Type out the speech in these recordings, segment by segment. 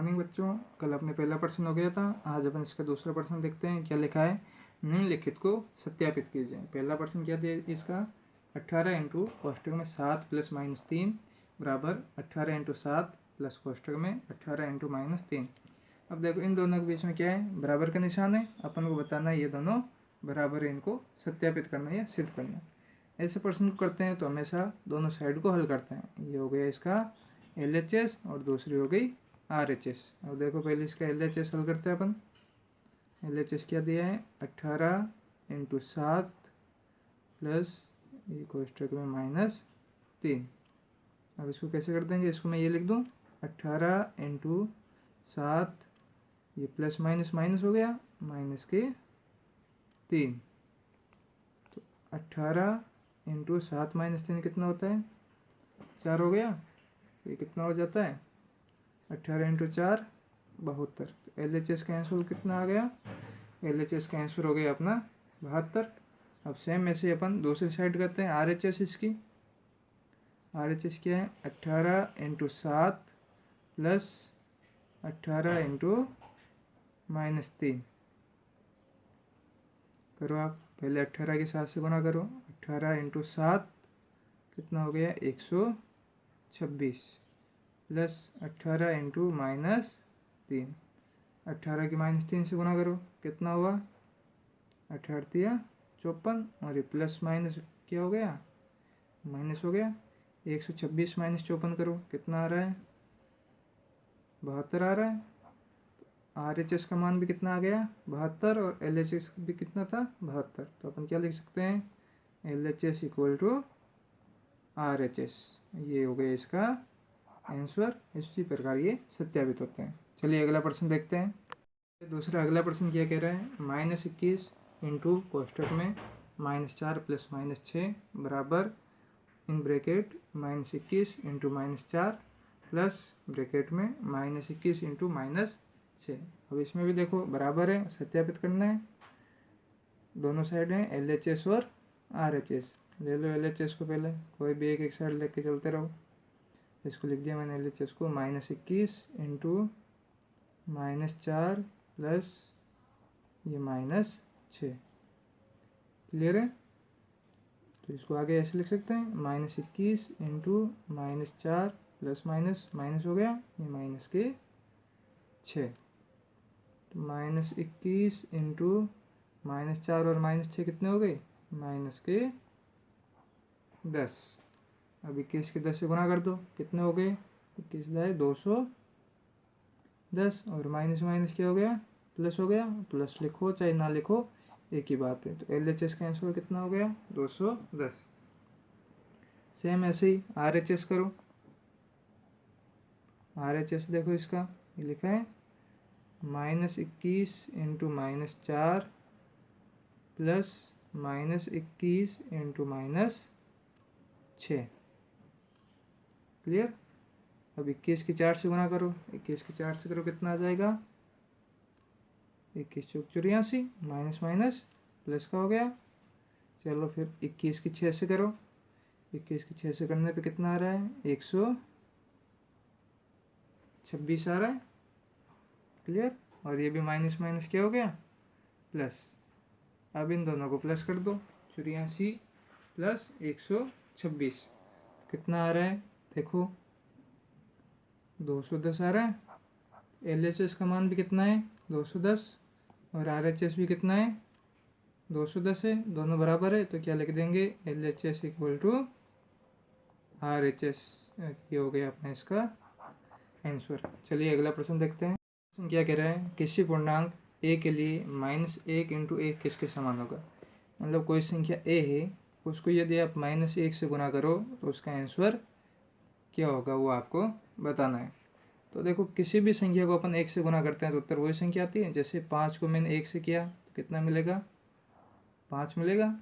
Morning बच्चों। कल अपने पहला प्रश्न हो गया था, आज अपन इसका दूसरा प्रश्न देखते हैं। क्या लिखा है, निम्नलिखित को सत्यापित कीजिए। पहला प्रश्न क्या दिया इसका, 18 इंटू कोष्टक में 7 प्लस माइनस 3 बराबर 18 इंटू 7 प्लस कोष्टक में 18 इंटू माइनस 3। अब देखो इन दोनों के बीच में क्या है, बराबर का निशान है। अपन को बताना है ये दोनों बराबर है, इनको सत्यापित करना है या सिद्ध करना है। ऐसे प्रश्न करते हैं तो हमेशा दोनों साइड को हल करते हैं। ये हो गया इसका LHS और दूसरी हो गई RHS। अब देखो पहले इसका LHS हल करते हैं अपन। LHS क्या दिया है, 18 इंटू 7 प्लस ये कोष्टक में माइनस 3। अब इसको कैसे कर देंगे, इसको मैं ये लिख दूँ 18 इंटू 7, ये प्लस माइनस माइनस हो गया, माइनस के 3। तो 18 इंटू 7 माइनस 3 कितना होता है, 4 हो गया। ये कितना हो जाता है, 18 इंटू 4 72। तो LHS का आंसर कितना आ गया, LHS का आंसर हो गया अपना 72। अब सेम ऐसे अपन दूसरी साइड करते हैं RHS। इसकी RHS क्या है, 18 इंटू 7 प्लस 18 इंटू माइनस 3। करो आप, पहले 18 के 7 से गुना करो। 18 इंटू 7 कितना हो गया, 126 प्लस 18 इंटू माइनस 3। 18 की माइनस 3 से गुना करो, कितना हुआ, 18 3 54, और ये प्लस माइनस क्या हो गया, माइनस हो गया। 126 माइनस 54 करो, कितना आ रहा है, 72 आ रहा है। RHS का मान भी कितना आ गया, 72, और LHS भी कितना था, 72। तो अपन क्या लिख सकते हैं, LHS इक्वल टू RHS। ये हो गया इसका आंसर। इसी प्रकार ये सत्यापित होते हैं। चलिए अगला प्रश्न देखते हैं। दूसरा अगला प्रश्न क्या कह रहा है, -21 इंटू कोष्टक में -4 प्लस -6 बराबर in bracket -21 into -4 plus bracket में -21 इंटू -6। अब इसमें भी देखो बराबर है, सत्यापित करना है। दोनों साइड हैं LHS और RHS। ले लो LHS को, पहले कोई भी एक साइड लेके चलते रहो। इसको लिख दिया मैंने LHS को, -21 इंटू -4 प्लस ये -6। क्लियर है। तो इसको आगे ऐसे लिख सकते हैं, -21 इंटू -4 प्लस माइनस माइनस हो गया, ये माइनस के 6। तो -21 इंटू -4 और -6 कितने हो गए, माइनस के 10। अब 21 के 10 से गुना कर दो, कितने हो गए, 21 लाए 210, और माइनस माइनस क्या हो गया, प्लस हो गया। प्लस लिखो चाहे ना लिखो एक ही बात है। तो LHS का आंसर कितना हो गया, 210। सेम ऐसे ही RHS करो। RHS देखो इसका ये लिखा है, -21 इंटू -4 प्लस -21 इंटू -6। क्लियर। अब 21 की 4 से गुना करो, 21 की 4 से करो, कितना आ जाएगा, 21 चौक 84, माइनस माइनस प्लस का हो गया। चलो फिर 21 की 6 से करो, 21 की 6 से करने पे कितना आ रहा है, 126 आ रहा है। क्लियर। और ये भी माइनस माइनस क्या हो गया, प्लस। अब इन दोनों को प्लस कर दो, 84 प्लस 126 कितना आ रहा है, देखो 210 आ रहा है। LHS का मान भी कितना है, 210, और RHS भी कितना है, 210 है। दोनों बराबर है, तो क्या लिख देंगे, LHS इक्वल टू RHS। ये हो गया अपना इसका आंसर। चलिए अगला प्रश्न देखते हैं। प्रश्न क्या कह रहा है, किसी पूर्णांक a के लिए -1 इंटू 1 किसके समान होगा। मतलब कोई संख्या a है, उसको यदि आप -1 से गुना करो तो उसका आंसर क्या होगा वो आपको बताना है। तो देखो किसी भी संख्या को अपन 1 से गुना करते हैं तो उत्तर वही संख्या आती है। जैसे 5 को मैंने 1 से किया तो कितना मिलेगा, 5 मिलेगा।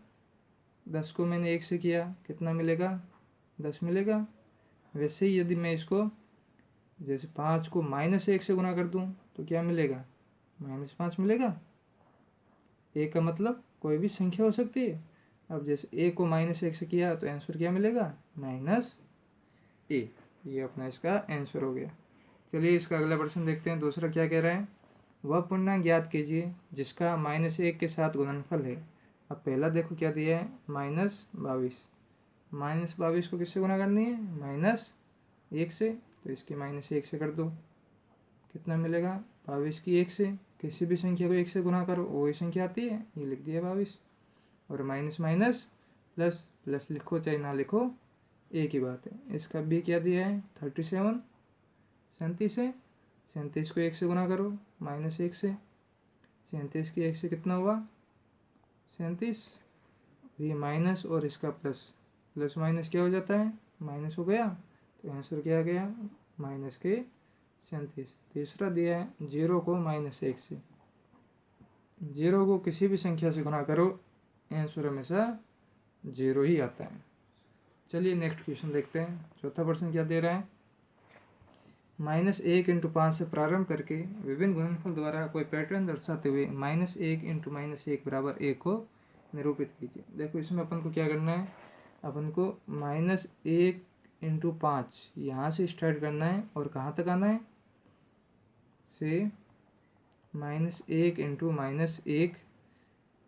10 को मैंने 1 से किया कितना मिलेगा, 10 मिलेगा। वैसे ही यदि मैं इसको जैसे 5 को -1 से गुना कर दूं तो क्या मिलेगा, -5 मिलेगा। a का मतलब कोई भी संख्या हो सकती है। अब जैसे a को -1 से किया तो आंसर क्या मिलेगा, -a। ये अपना इसका आंसर हो गया। चलिए इसका अगला प्रश्न देखते हैं। दूसरा क्या कह रहा है, वह पूर्णांक ज्ञात कीजिए जिसका -1 के साथ गुणनफल है। अब पहला देखो क्या दिया है, -22। -22 को किससे गुना करनी है, -1 से, तो इसकी -1 से कर दो, कितना मिलेगा, 22 की 1 से, किसी भी संख्या को 1 से गुना करो वही संख्या आती है, ये लिख दिया 22। और माइनस माइनस प्लस, प्लस लिखो चाहे ना लिखो एक ही बात है। इसका भी क्या दिया है, 37, 37 है, 37 को 1 से गुना करो -1 से, 37 की 1 से कितना हुआ 37, ये माइनस और इसका प्लस, प्लस माइनस क्या हो जाता है, माइनस हो गया, तो आंसर क्या आ गया -37। तीसरा दिया है 0 को -1 से, 0 को किसी भी संख्या से गुना करो आंसर हमेशा 0 ही आता है। चलिए नेक्स्ट क्वेश्चन देखते हैं। चौथा प्रश्न क्या दे रहा है, -1 × 5 से प्रारंभ करके विभिन्न गुणनफल द्वारा कोई पैटर्न दर्शाते हुए -1 × -1 बराबर 1 को निरूपित कीजिए। देखो इसमें अपन को क्या करना है, अपन को -1 × 5 यहाँ से स्टार्ट करना है और कहाँ तक आना है, से -1 × -1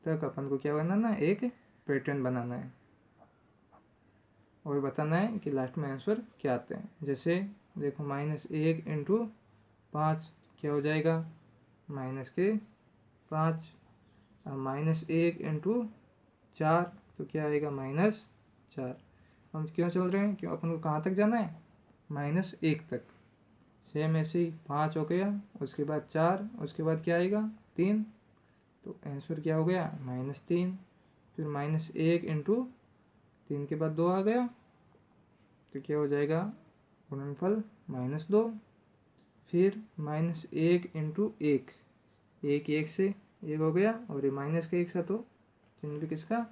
तक अपन को क्या बनाना है, एक पैटर्न बनाना है और बताना है कि लास्ट में आंसर क्या आते हैं। जैसे देखो -1 × 5 क्या हो जाएगा, -5, अब -1 × 4 तो क्या आएगा -4। हम क्यों चल रहे हैं, क्यों अपन को कहाँ तक जाना है, -1 तक। सेम ऐसे ही 5 हो गया, उसके बाद 4, उसके बाद क्या आएगा 3, तो आंसर क्या हो गया -3। फिर -1 × 3 के बाद 2 आ गया, तो क्या हो जाएगा गुणनफल -2। फिर -1 × 1, 1 से 1 हो गया, और ये माइनस का 1 था तो चिन्ह भी किसका,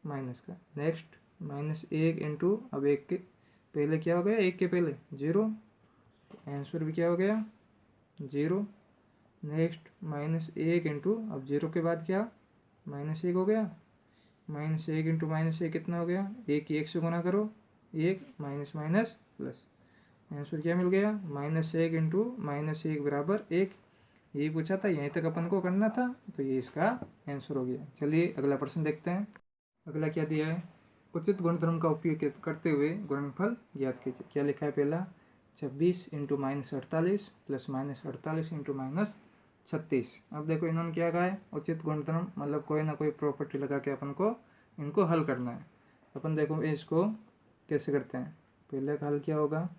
माइनस का। नेक्स्ट -1 × अब 1 के पहले क्या हो गया, 1 के पहले 0, तो आंसर भी क्या हो गया 0। नेक्स्ट -1 × अब 0 के बाद क्या -1 हो गया, -1 × -1 कितना हो गया, 1 की 1 से गुना करो 1, माइनस माइनस प्लस, आंसर क्या मिल गया -1 × -1 बराबर 1। यही पूछा था, यहीं तक अपन को करना था, तो ये इसका आंसर हो गया। चलिए अगला प्रश्न देखते हैं। अगला क्या दिया है, उचित गुणधर्म का उपयोग करते हुए गुणनफल ज्ञात कीजिए। क्या लिखा है, पहला 26 × -48 प्लस -48 × -36। अब देखो इन्होंने क्या कहा है, उचित गुणधर्म मतलब कोई ना कोई प्रॉपर्टी लगा के अपन को इनको हल करना है। अपन देखो इसको कैसे करते हैं, पहले का हल क्या होगा,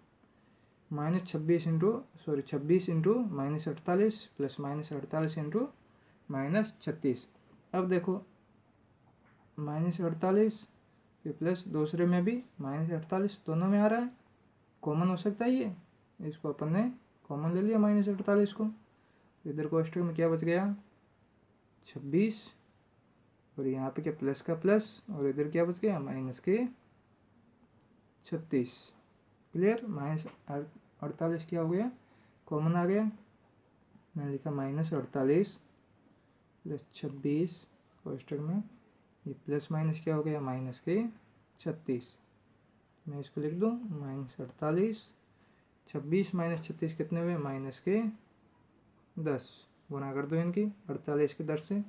-26 × -48 प्लस -48 × -36। अब देखो -48 फिर प्लस दूसरे में भी -48 दोनों में आ रहा है, कॉमन हो सकता है ये, इसको अपन ने कॉमन ले लिया -48 को। इधर कोष्टक में क्या बच गया 26, और यहाँ पे क्या प्लस का प्लस, और इधर क्या बच गया -36। क्लियर, -48 क्या हो गया कॉमन आ गया, मैंने लिखा -48 प्लस 26 कोष्टक में, ये प्लस माइनस क्या हो गया -36। मैं इसको लिख दूँ -48, 26 - 36 कितने हुए -10, गुना कर दो इनकी 48 के 10 से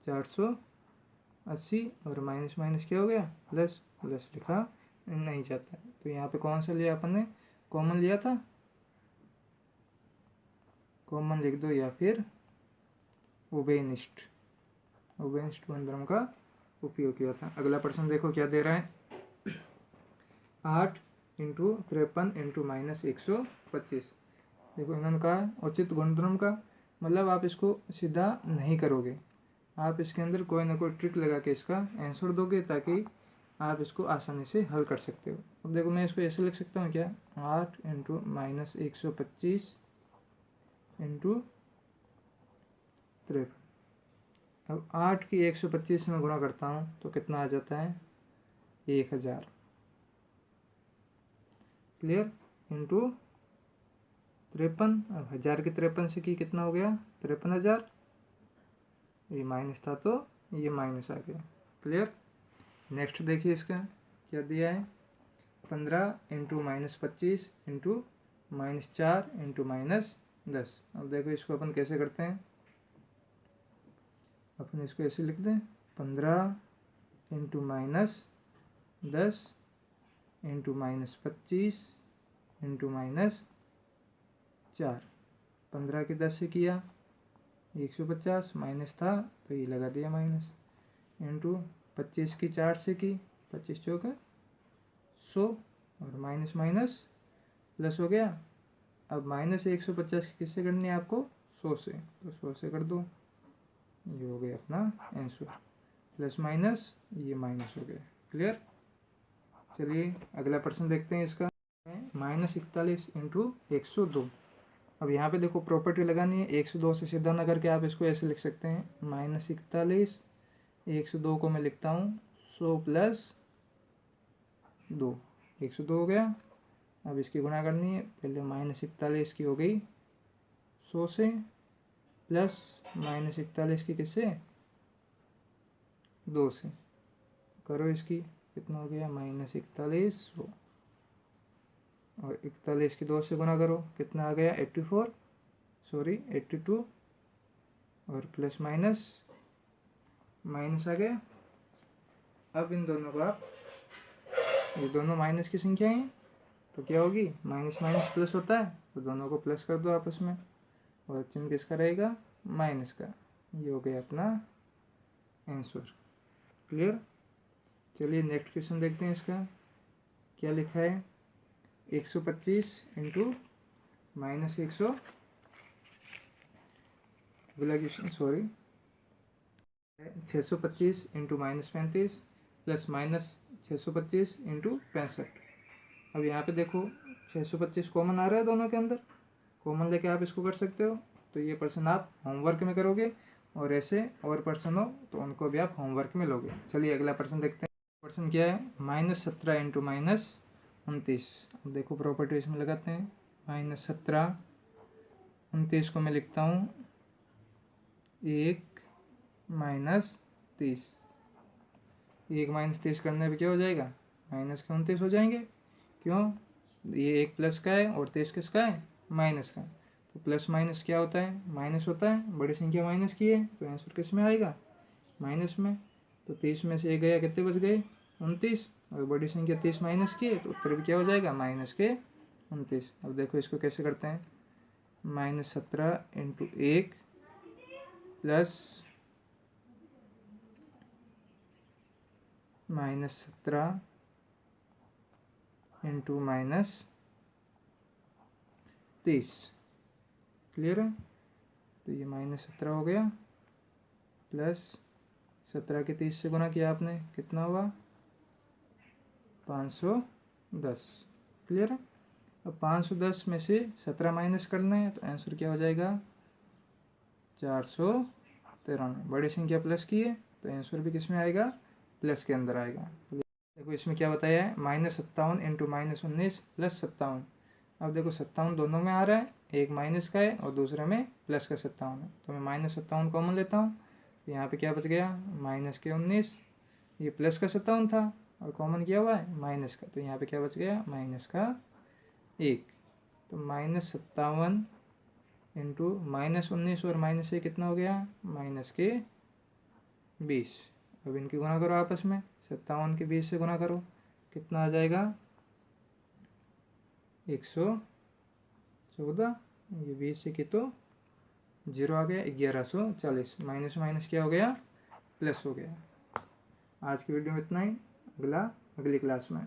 480, और माइनस माइनस क्या हो गया प्लस, प्लस लिखा नहीं जाता है, तो यहाँ पे कौन सा लिया अपन ने, कॉमन लिया था, कॉमन लिख दो, या फिर उभयनिष्ठ गुणधर्म का उपयोग किया था। अगला प्रश्न देखो क्या दे रहा है, 8 × 53 × -125। देखो इन्होंने कहा उचित गुणधर्म का, मतलब आप इसको सीधा नहीं करोगे, आप इसके अंदर कोई ना कोई ट्रिक लगा के इसका आंसर दोगे, ताकि आप इसको आसानी से हल कर सकते हो। अब देखो मैं इसको ऐसे लिख सकता हूँ क्या, 8 × -125 × 53। अब 8 की 125 में गुणा करता हूँ तो कितना आ जाता है 1000। क्लियर, इंटू 53, अब 1000 की 53 से की कितना हो गया 53,000, ये माइनस था तो ये माइनस आ गया। क्लियर, नेक्स्ट देखिए इसका क्या दिया है, 15 × -25 × -4 इंटू -10। अब देखो इसको अपन कैसे करते हैं, अपन इसको ऐसे लिख दें 15 इंटू -10 इंटू -25 इंटू -4। 15 के 10 से किया 150, माइनस था तो ये लगा दिया माइनस, इंटू 25 की 4 से की 25 चौक 100 और माइनस माइनस प्लस हो गया। अब माइनस 150 की किससे करनी है आपको, 100 से, तो 100 से कर दो, ये हो गया अपना आंसर। प्लस माइनस ये माइनस हो गया। क्लियर। चलिए अगला प्रश्न देखते हैं इसका। -41 इंटू 102। अब यहाँ पे देखो प्रॉपर्टी लगानी है, 102 से सीधा ना करके आप इसको ऐसे लिख सकते हैं -41 102 को मैं लिखता हूँ 100 प्लस 2, 102 हो गया। अब इसकी गुणा करनी है, पहले -41 की हो गई 100 से, प्लस -41 की किससे, 2 से, करो इसकी, कितना हो गया -41 100 और 41 की 2 से गुणा करो, कितना आ गया 82 और प्लस माइनस माइनस आ गया। अब इन दोनों को आप, ये दोनों माइनस की संख्या हैं तो क्या होगी, माइनस माइनस प्लस होता है तो दोनों को प्लस कर दो आपस में, और चिन्ह किसका रहेगा, माइनस का। ये हो गया अपना आंसर। क्लियर। चलिए नेक्स्ट क्वेश्चन देखते हैं इसका क्या लिखा है। 125 इंटू -100, अगला question sorry 625 into -35 plus -625 into 65। अब यहाँ पे देखो 625 कॉमन आ रहा है दोनों के अंदर, कॉमन लेके आप इसको कर सकते हो। तो ये प्रश्न आप होमवर्क में करोगे, और ऐसे और प्रश्न हो तो उनको भी आप होमवर्क में लोगे। चलिए अगला प्रश्न देखते हैं। प्रश्न क्या है, -17 इंटू -29। अब देखो प्रॉपर्टी इसमें लगाते हैं, -17 29 को मैं लिखता हूँ 1 -30। 1 -30 करने पे क्या हो जाएगा, -29 हो जाएंगे। क्यों, ये 1 प्लस का है और 23 किसका है, माइनस का। तो प्लस माइनस क्या होता है, माइनस होता है। बड़ी संख्या माइनस की है तो आंसर किस में आएगा, माइनस में। तो 30 में से 1 गया, कितने बच गए 29, और बड़ी संख्या 30 माइनस की है तो उत्तर भी क्या हो जाएगा, -29। अब देखो इसको कैसे करते हैं, -17 इंटू 1 प्लस -17 इंटू -30। क्लियर है। तो ये -17 हो गया, प्लस 17 के 30 से गुना किया आपने, कितना हुआ 510। क्लियर है। अब 510 में से 17 माइनस करना है तो आंसर क्या हो जाएगा 493। बड़ी संख्या प्लस की है तो आंसर भी किस में आएगा, प्लस के अंदर आएगा। देखो इसमें क्या बताया है, -57 इंटू -19 प्लस 57। अब देखो 57 दोनों में आ रहा है, एक माइनस का है और दूसरे में प्लस का 57 है। तो मैं -57 कॉमन लेता हूँ, तो यहाँ पे क्या बच गया माइनस के 19, ये प्लस का 57 था और कॉमन किया हुआ है माइनस का, तो यहाँ पे क्या बच गया माइनस का 1। तो -57 इंटू -19 और -1 कितना हो गया, माइनस के 20। अब इनकी गुणा करो आपस में, 57 के 20 से गुणा करो, कितना आ जाएगा 114। ये 20 से कि तो 0 आ गया, 1140। माइनस माइनस क्या हो गया, प्लस हो गया। आज की वीडियो में इतना ही, अगली क्लास में।